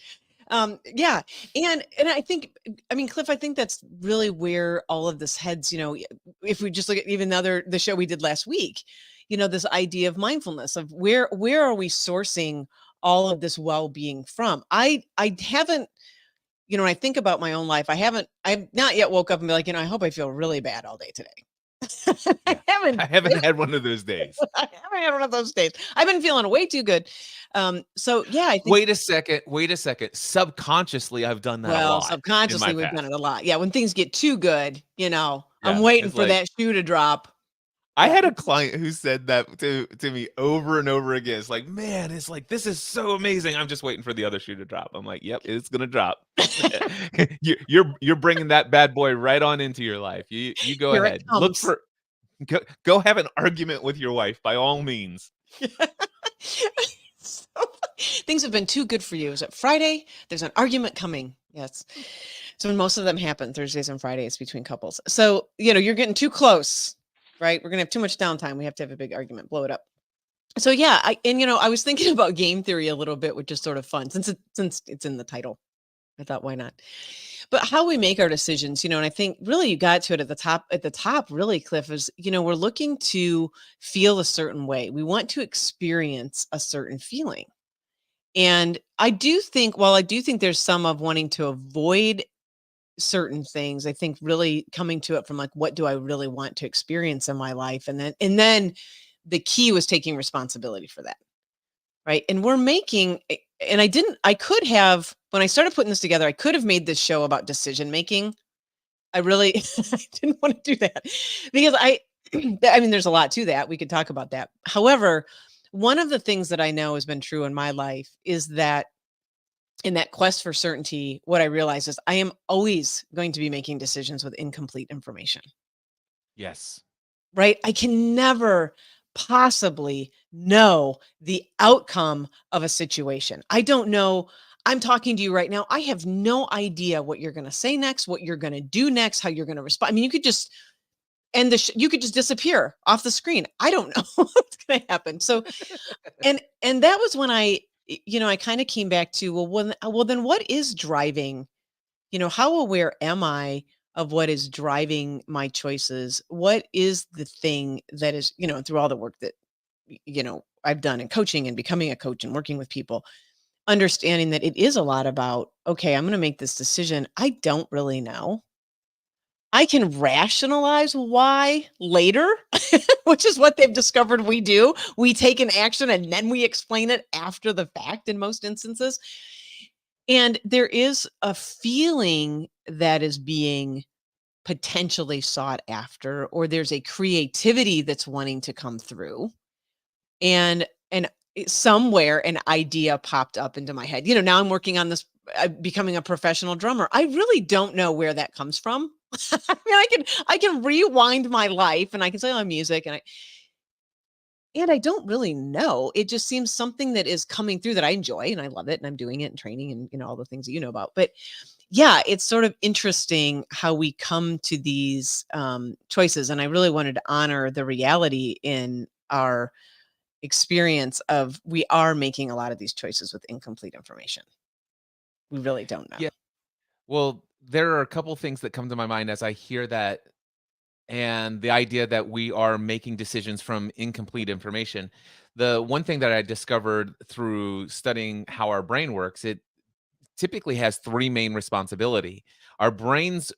A: Yeah. And I think, I mean, Cliff, I think that's really where all of this heads, if we just look at even the show we did last week, this idea of mindfulness, of where are we sourcing all of this well-being from? I haven't, when I think about my own life, I've not yet woke up and be like, I hope I feel really bad all day today. I
B: Yeah. I
A: haven't
B: haven't had one of those days.
A: I haven't had one of those days. I've been feeling way too good. So yeah, I think,
B: Wait a second. Wait a second. Subconsciously, I've done that a
A: well,
B: lot in my
A: subconsciously we've done
B: past.
A: it a lot. Yeah, when things get too good, I'm
B: Yeah.
A: waiting
B: It's
A: for
B: like
A: that shoe to drop.
B: I
A: Yeah.
B: had a client who said that to me over and over again. It's like, man, it's like this is so amazing. I'm just waiting for the other shoe to drop. I'm like, yep, it's gonna drop. You're bringing that bad boy right on into your life. You go
A: Here it
B: ahead.
A: comes.
B: Go have an argument with your wife by all means.
A: So, things have been too good for you. Is it Friday? There's an argument coming. Yes. So when most of them happen Thursdays and Fridays between couples. So, you're getting too close, right? We're going to have too much downtime. We have to have a big argument, blow it up. So yeah, I was thinking about game theory a little bit, which is sort of fun since it's in the title. I thought, why not? But how we make our decisions, and I think really you got to it at the top, really, Cliff, is, we're looking to feel a certain way. We want to experience a certain feeling. And I do think, there's some of wanting to avoid certain things, I think really coming to it from like, what do I really want to experience in my life? And then the key was taking responsibility for that. Right. And we're making, and I could have, when I started putting this together, I could have made this show about decision making. I really I didn't want to do that because I mean, there's a lot to that. We could talk about that. However, one of the things that I know has been true in my life is that in that quest for certainty, what I realize is I am always going to be making decisions with incomplete information,
B: Yes.
A: right? I can never possibly know the outcome of a situation. I don't know. I'm talking to you right now. I have no idea what you're going to say next, what you're going to do next, how you're going to respond. I mean, you could just you could just disappear off the screen. I don't know what's going to happen. So, and that was when I kind of came back to, well, then what is driving, how aware am I of what is driving my choices? What is the thing that is, through all the work that, I've done in coaching and becoming a coach and working with people, understanding that it is a lot about, okay, I'm going to make this decision. I don't really know. I can rationalize why later, which is what they've discovered we do. We take an action and then we explain it after the fact in most instances. And there is a feeling that is being potentially sought after, or there's a creativity that's wanting to come through. And somewhere an idea popped up into my head. Now I'm working on this, becoming a professional drummer. I really don't know where that comes from. I mean, I can rewind my life and I can say, oh, music, and I don't really know. It just seems something that is coming through that I enjoy and I love it and I'm doing it and training and all the things that you know about. But yeah, it's sort of interesting how we come to these choices. And I really wanted to honor the reality in our experience of we are making a lot of these choices with incomplete information. We really don't know.
B: Yeah. Well, there are a couple things that come to my mind as I hear that, and the idea that we are making decisions from incomplete information. The one thing that I discovered through studying how our brain works, it typically has three main responsibility. Our brain's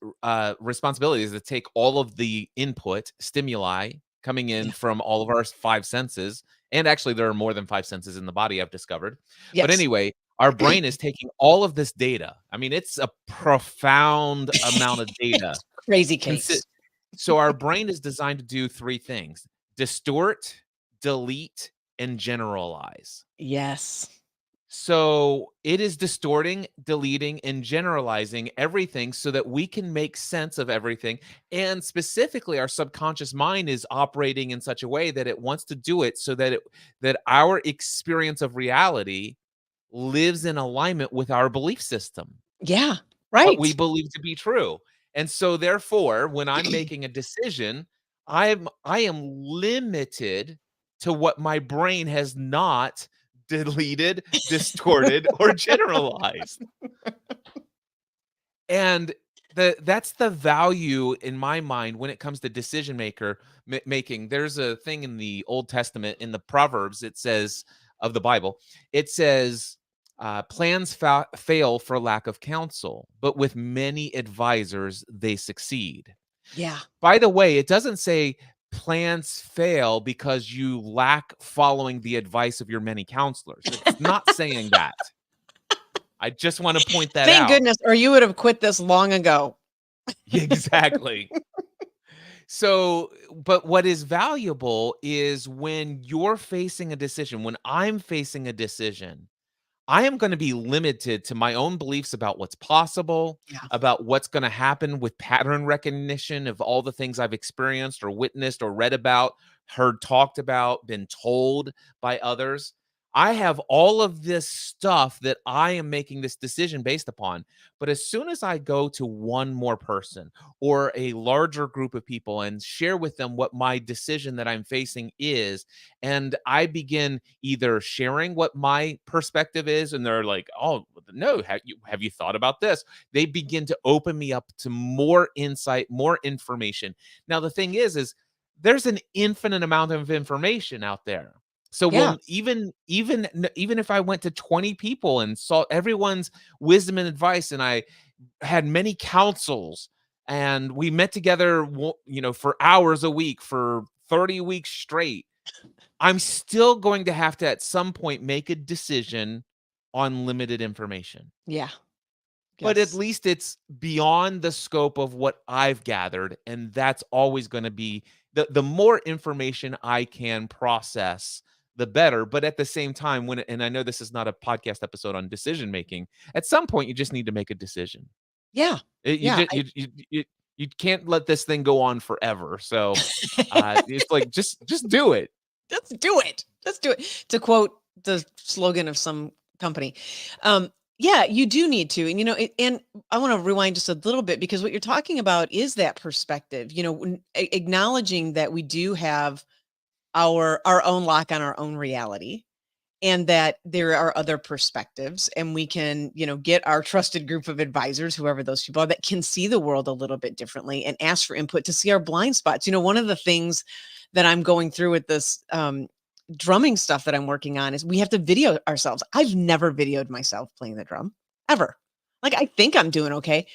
B: responsibility is to take all of the input stimuli coming in
A: Yeah.
B: from all of our five senses. And actually, there are more than five senses in the body, I've discovered. But
A: Yes.
B: anyway, our brain is taking all of this data. I mean, it's a profound amount of data.
A: It's crazy
B: Consi-
A: cakes.
B: so our brain is designed to do three things: distort, delete, and generalize.
A: Yes.
B: So it is distorting, deleting, and generalizing everything so that we can make sense of everything. And specifically, our subconscious mind is operating in such a way that it wants to do it so that that our experience of reality lives in alignment with our belief system,
A: Yeah.
B: what we
A: Right.
B: believe to be true. And so therefore, when I'm making a decision, I am limited to what my brain has not deleted, distorted, or generalized. And that's the value in my mind when it comes to decision making. There's a thing in the Old Testament, in the Proverbs, it says, of the Bible, it says, plans fail for lack of counsel, but with many advisors they succeed.
A: Yeah.
B: By the way, it doesn't say plans fail because you lack following the advice of your many counselors. It's not saying that. I just want to point that
A: Thank
B: out.
A: goodness, or you would have quit this long ago.
B: Exactly. So, but what is valuable is when you're facing a decision, when I'm facing a decision, I am going to be limited to my own beliefs about what's possible,
A: Yeah.
B: about what's going to happen with pattern recognition of all the things I've experienced or witnessed or read about, heard talked about, been told by others. I have all of this stuff that I am making this decision based upon. But as soon as I go to one more person or a larger group of people and share with them what my decision that I'm facing is, and I begin either sharing what my perspective is, and they're like, "Oh, no, have you thought about this?" They begin to open me up to more insight, more information. Now, the thing is there's an infinite amount of information out there. So
A: Yeah.
B: when even if I went to 20 people and saw everyone's wisdom and advice, and I had many councils, and we met together, for hours a week for 30 weeks straight, I'm still going to have to at some point make a decision on limited information.
A: Yeah.
B: But at
A: Yes.
B: least it's beyond the scope of what I've gathered, and that's always gonna be the more information I can process, the better. But at the same time, and I know this is not a podcast episode on decision making, at some point, you just need to make a decision.
A: Yeah.
B: You
A: Yeah.
B: just you can't let this thing go on forever. So, it's like, just do it.
A: Let's do it. Let's do it. To quote the slogan of some company. Yeah, you do need to. And, and I want to rewind just a little bit, because what you're talking about is that perspective, acknowledging that we do have our own lock on our own reality, and that there are other perspectives, and we can, get our trusted group of advisors, whoever those people are, that can see the world a little bit differently and ask for input to see our blind spots. One of the things that I'm going through with this drumming stuff that I'm working on is we have to video ourselves. I've never videoed myself playing the drum ever. Like, I think I'm doing okay.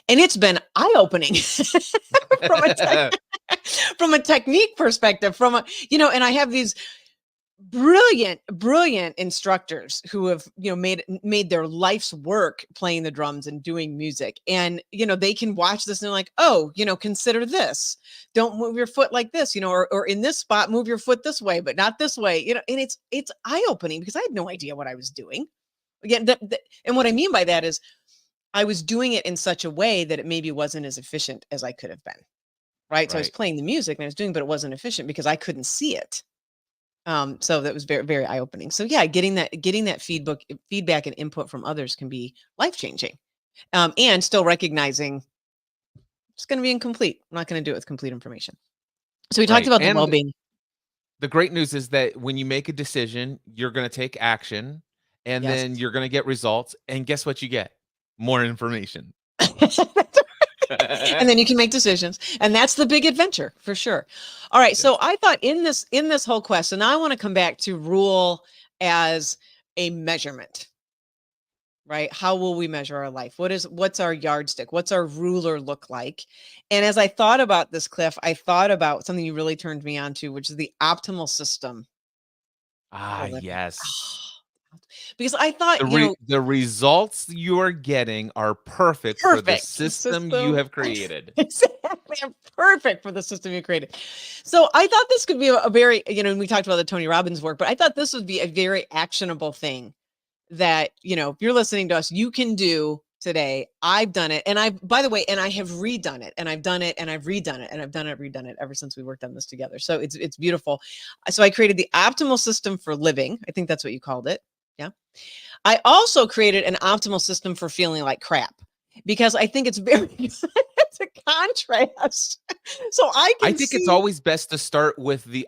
A: And it's been eye-opening from from a technique perspective, and I have these brilliant instructors who have, made their life's work playing the drums and doing music. And, they can watch this and they're like, oh, consider this. Don't move your foot like this, or in this spot, move your foot this way, but not this way, and it's eye-opening, because I had no idea what I was doing. Again, and what I mean by that is I was doing it in such a way that it maybe wasn't as efficient as I could have been. Right. So I was
B: Right.
A: playing the music and I was doing, but it wasn't efficient because I couldn't see it. So that was very, very eye-opening. So yeah, getting that feedback and input from others can be life-changing. And still recognizing it's going to be incomplete. I'm not going to do it with complete information. So we talked
B: Right.
A: about the
B: And
A: well-being.
B: the great news is that when you make a decision, you're gonna take action, and
A: Yes.
B: then you're gonna get results, and guess what you get? More information.
A: And then you can make decisions, and that's the big adventure for sure. All right. So
B: Yes.
A: I thought in this whole quest, and I want to come back to rule as a measurement. Right? How will we measure our life? What's our yardstick? What's our ruler look like? And as I thought about this, Cliff, I thought about something you really turned me on to, which is the optimal system for living.
B: Yes.
A: Because I thought,
B: The results you're getting are perfect for the
A: perfect
B: system you
A: system.
B: have created.
A: Exactly. They're perfect for the system you created. So I thought this could be a very, and we talked about the Tony Robbins work, but I thought this would be a very actionable thing that, if you're listening to us, you can do today. I've done it. And by the way, and I have redone it, and I've done it, and I've redone it, and I've done it, redone it ever since we worked on this together. So it's beautiful. So I created the optimal system for living. I think that's what you called it. Yeah. I also created an optimal system for feeling like crap, because I think it's very it's a contrast. So I
B: think it's always best to start with the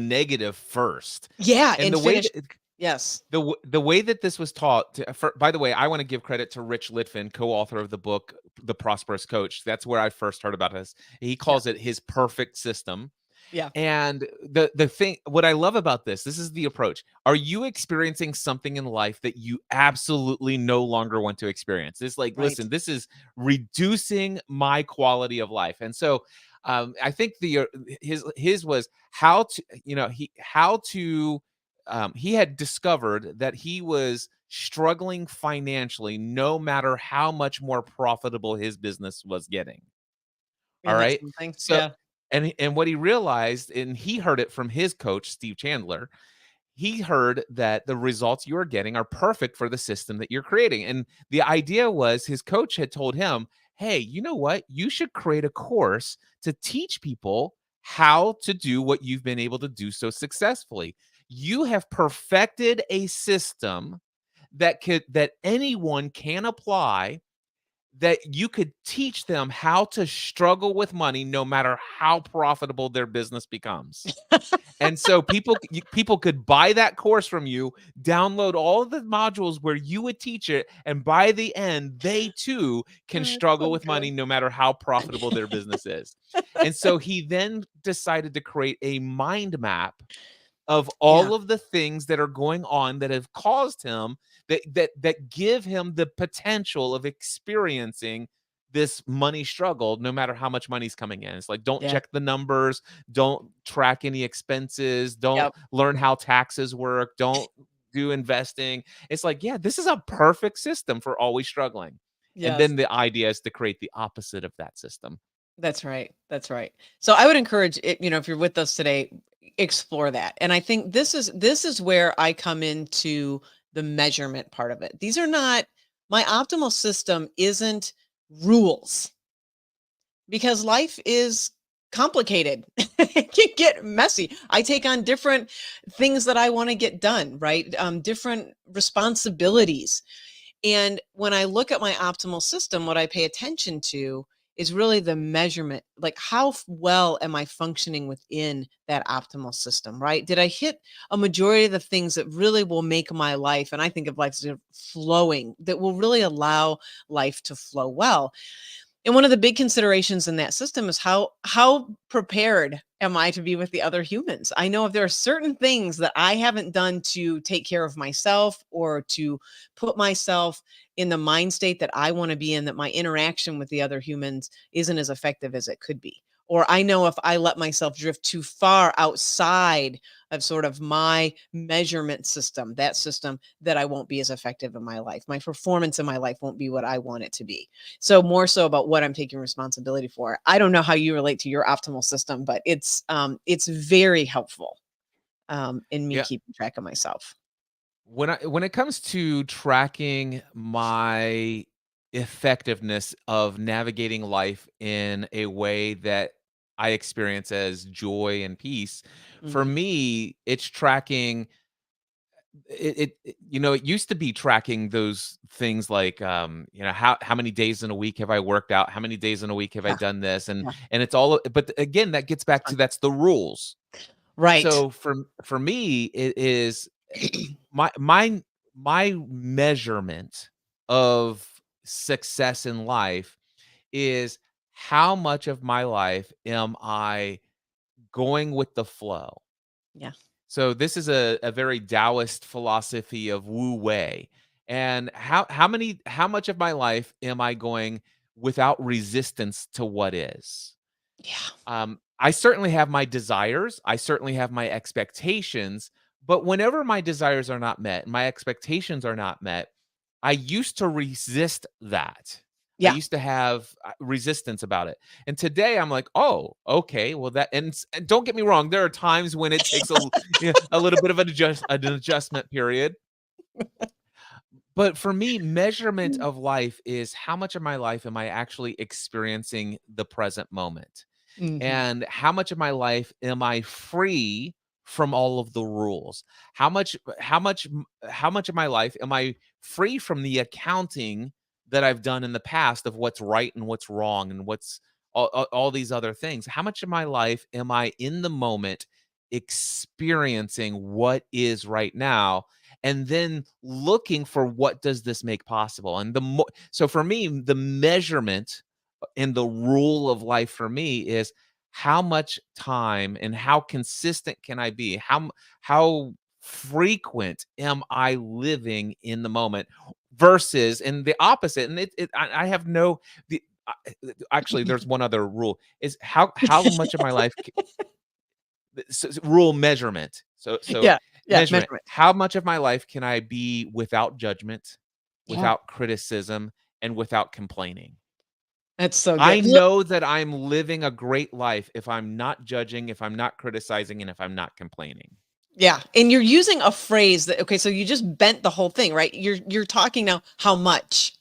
B: negative first.
A: Yeah.
B: And
A: And
B: the way
A: finish.
B: that
A: Yes.
B: the way that this was taught by the way, I want to give credit to Rich Litvin, co-author of the book The Prosperous Coach. That's where I first heard about this. He calls it his perfect system.
A: Yeah.
B: And the thing, what I love about this is the approach. Are you experiencing something in life that you absolutely no longer want to experience? It's like,
A: Right.
B: listen, this is reducing my quality of life. And so I think his was how to, he had discovered that he was struggling financially no matter how much more profitable his business was getting. All
A: Isn't that
B: right.
A: something?
B: So,
A: Yeah.
B: and what he realized, and he heard it from his coach, Steve Chandler, he heard that the results you are getting are perfect for the system that you're creating. And the idea was his coach had told him, hey, you know what? You should create a course to teach people how to do what you've been able to do so successfully. You have perfected a system that anyone can apply, that you could teach them how to struggle with money no matter how profitable their business becomes. And so people could buy that course from you, download all of the modules where you would teach it, and by the end, they too can
A: It's
B: struggle
A: so
B: with money
A: good.
B: no matter how profitable their business is. And so he then decided to create a mind map of
A: Yeah.
B: all of the things that are going on that have caused him that give him the potential of experiencing this money struggle no matter how much money's coming in. It's like, don't
A: Yeah.
B: check the numbers, don't track any expenses, don't
A: Yep.
B: learn how taxes work, don't do investing. It's like, yeah, this is a perfect system for always struggling. And
A: Yes.
B: then the idea is to create the opposite of that system.
A: That's right. That's right. So I would encourage it, if you're with us today, explore that. And I think this is where I come into the measurement part of it. These are not my optimal system isn't rules because life is complicated. It can get messy. I take on different things that I want to get done, right? Different responsibilities. And when I look at my optimal system, what I pay attention to is really the measurement, like how well am I functioning within that optimal system, right? Did I hit a majority of the things that really will make my life, and I think of life as flowing, that will really allow life to flow well? And one of the big considerations in that system is how prepared am I to be with the other humans? I know if there are certain things that I haven't done to take care of myself or to put myself in the mind state that I want to be in, that my interaction with the other humans isn't as effective as it could be. Or I know if I let myself drift too far outside of sort of my measurement system, that system, that I won't be as effective in my life. My performance in my life won't be what I want it to be. So more so about what I'm taking responsibility for. I don't know how you relate to your optimal system, but it's very helpful in me
B: Yeah.
A: keeping track of myself.
B: When it comes to tracking my effectiveness of navigating life in a way that I experience as joy and peace, for
A: Mhm.
B: me, it's tracking it used to be tracking those things like how many days in a week have I worked out, how many days in a week have I
A: Yeah,
B: done this, and
A: yeah,
B: it's all, but again, that gets back
A: fun.
B: to that's the rules.
A: Right.
B: So for me, it is my my my measurement of success in life is how much of my life am I going with the flow.
A: Yeah.
B: So this is a very Taoist philosophy of Wu Wei. And how much of my life am I going without resistance to what is?
A: Yeah.
B: I certainly have my desires, I certainly have my expectations, but whenever my desires are not met, my expectations are not met, I used to resist that. I
A: Yeah.
B: used to have resistance about it. And today I'm like, "Oh, okay, well and don't get me wrong, there are times when it takes a little bit of an adjustment period, but for me, measurement
A: Mm.
B: of life is how much of my life am I actually experiencing the present moment?
A: Mhm.
B: And how much of my life am I free from all of the rules? How much of my life am I free from the accounting that I've done in the past of what's right and what's wrong and what's all these other things? How much of my life am I in the moment experiencing what is right now and then looking for what does this make possible? And so for me, the measurement and the rule of life for me is how much time and how consistent can I be? How frequent am I living in the moment versus and the opposite? And I have no the actually there's one other rule is how much of my life rule measurement. So
A: Yeah. Yeah.
B: measurement.
A: Measurement.
B: How much of my life can I be without judgment,
A: Yeah.
B: without criticism, and without complaining?
A: That's so
B: I
A: good. Look,
B: know that I'm living a great life if I'm not judging, if I'm not criticizing, and if I'm not complaining.
A: yeah. And you're using a phrase that, okay, so you just bent the whole thing, right? You're talking now how much.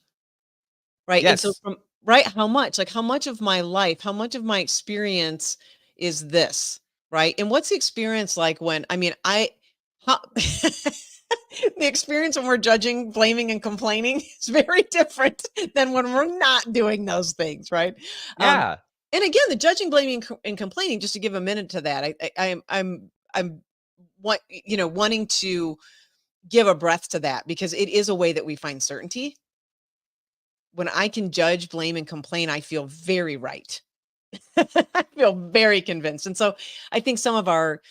A: Right, and so
B: Yes.
A: from right, how much? Like, how much of my life, how much of my experience is this, right? And what's the experience like when how the experience when we're judging, blaming, and complaining is very different than when we're not doing those things, right? Um,
B: Yeah.
A: and again, the judging, blaming, and complaining, just to give a minute to that, I'm wanting to give a breath to that because it is a way that we find certainty. When I can judge, blame, and complain, I feel very right. I feel very convinced. And so I think some of our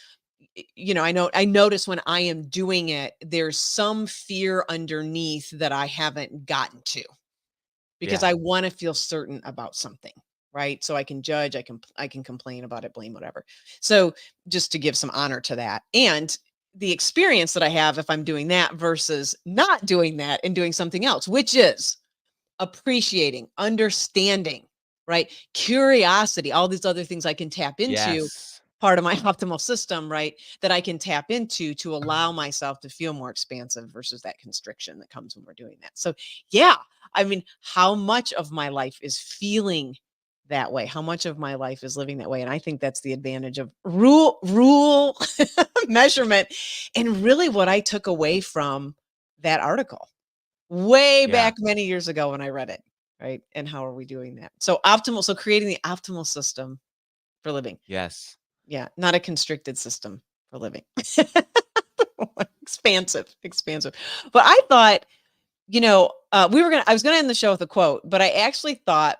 A: I notice when I am doing it, there's some fear underneath that I haven't gotten to because
B: Yeah.
A: I want to feel certain about something, right? So I can judge, I can complain about it, blame, whatever. So just to give some honor to that. And the experience that I have if I'm doing that versus not doing that and doing something else, which is appreciating, understanding, right? Curiosity, all these other things I can tap into,
B: Yes.
A: part of my optimal system, right? That I can tap into to allow myself to feel more expansive versus that constriction that comes when we're doing that. So, yeah, I mean, how much of my life is feeling that way? How much of my life is living that way? And I think that's the advantage of rule measurement and really what I took away from that article way
B: Yeah.
A: back many years ago when I read it, right? And how are we doing that? So creating the optimal system for living.
B: Yes.
A: Yeah, not a constricted system for living. Expansive. But I thought, I was gonna end the show with a quote, but I actually thought,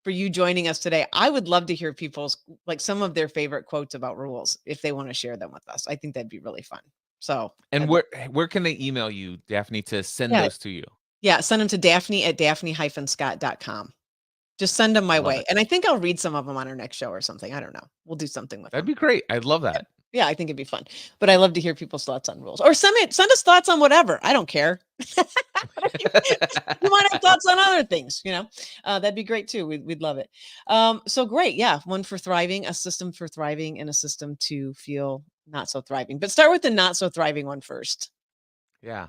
A: for you joining us today, I would love to hear people's like some of their favorite quotes about rules if they want to share them with us. I think that'd be really fun. So
B: And
A: I'd love,
B: where can they email you, Daphne, to send
A: yeah,
B: those to you?
A: yeah, send them to Daphne at daphne-scott.com. Just send them
B: I
A: my
B: love
A: way,
B: it.
A: and I think I'll read some of them on our next show or something, I don't know. We'll do something with
B: That'd
A: them.
B: be great. I'd love
A: Yeah.
B: that.
A: Yeah, I think it'd be fun, but I love to hear people's thoughts on rules, or send us thoughts on whatever, I don't care. You might have thoughts on other things, that'd be great too, we'd love it. So great, yeah, one for thriving, a system for thriving, and a system to feel not so thriving, but start with the not so thriving one first.
B: Yeah.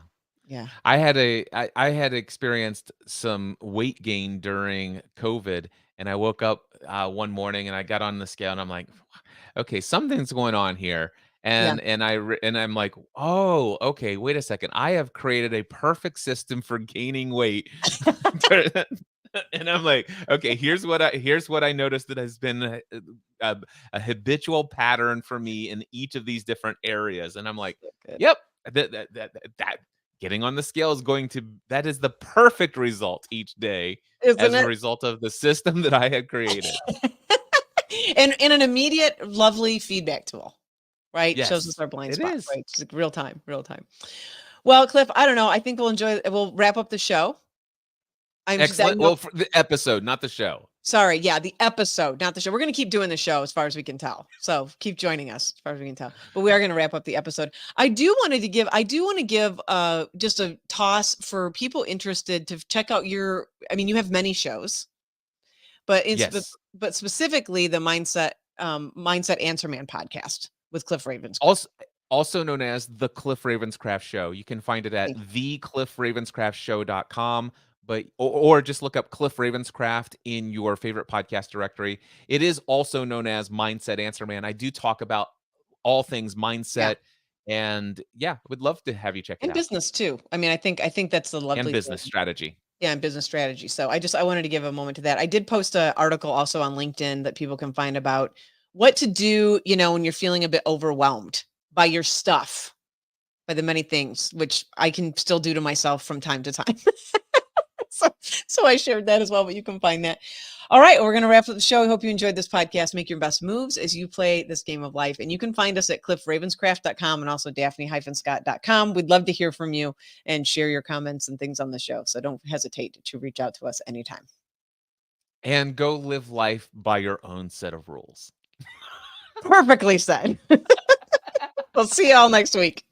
A: Yeah,
B: I had experienced some weight gain during COVID, and I woke up one morning and I got on the scale and I'm like, okay, something's going on here.
A: yeah.
B: And I'm like, oh, okay, wait a second. I have created a perfect system for gaining weight. And I'm like, okay, here's what I noticed that has been a, a habitual pattern for me in each of these different areas. And I'm like,
A: Good.
B: yep, that getting on the scale is that is the perfect result each day
A: Isn't
B: as a
A: it?
B: result of the system that I had created.
A: And an immediate lovely feedback tool, right? Shows us
B: Yes,
A: our blind
B: it
A: spots,
B: is.
A: right? It's like real time, real time. Well, Cliff, I don't know. I think we'll wrap up the show. I
B: Excellent.
A: know,
B: Well, for the episode, not the show.
A: sorry, yeah, the episode, not the show. We're going to keep doing the show as far as we can tell. So keep joining us as far as we can tell. But we are going to wrap up the episode. I do want to give just a toss for people interested to check out you have many shows, but
B: Yes.
A: but specifically the Mindset Answer Man podcast with Cliff Ravens.
B: Also known as the Cliff Ravenscraft Show. You can find it at thecliffravenscraftshow.com, or just look up Cliff Ravenscraft in your favorite podcast directory. It is also known as Mindset Answer Man. I do talk about all things
A: Yeah.
B: mindset, and yeah, would love to have you check it
A: And
B: out.
A: business too. I mean, I think that's the
B: And
A: lovely
B: business
A: thing.
B: strategy.
A: Yeah, and business strategy. So I wanted to give a moment to that. I did post an article also on LinkedIn that people can find about what to do, when you're feeling a bit overwhelmed by your stuff, by the many things, which I can still do to myself from time to time. So I shared that as well, but you can find that. All right, we're going to wrap up the show. I hope you enjoyed this podcast. Make your best moves as you play this game of life. And you can find us at cliffravenscraft.com and also daphne-scott.com. We'd love to hear from you and share your comments and things on the show. So don't hesitate to reach out to us anytime.
B: And go live life by your own set of rules.
A: Perfectly said. We'll see you all next week.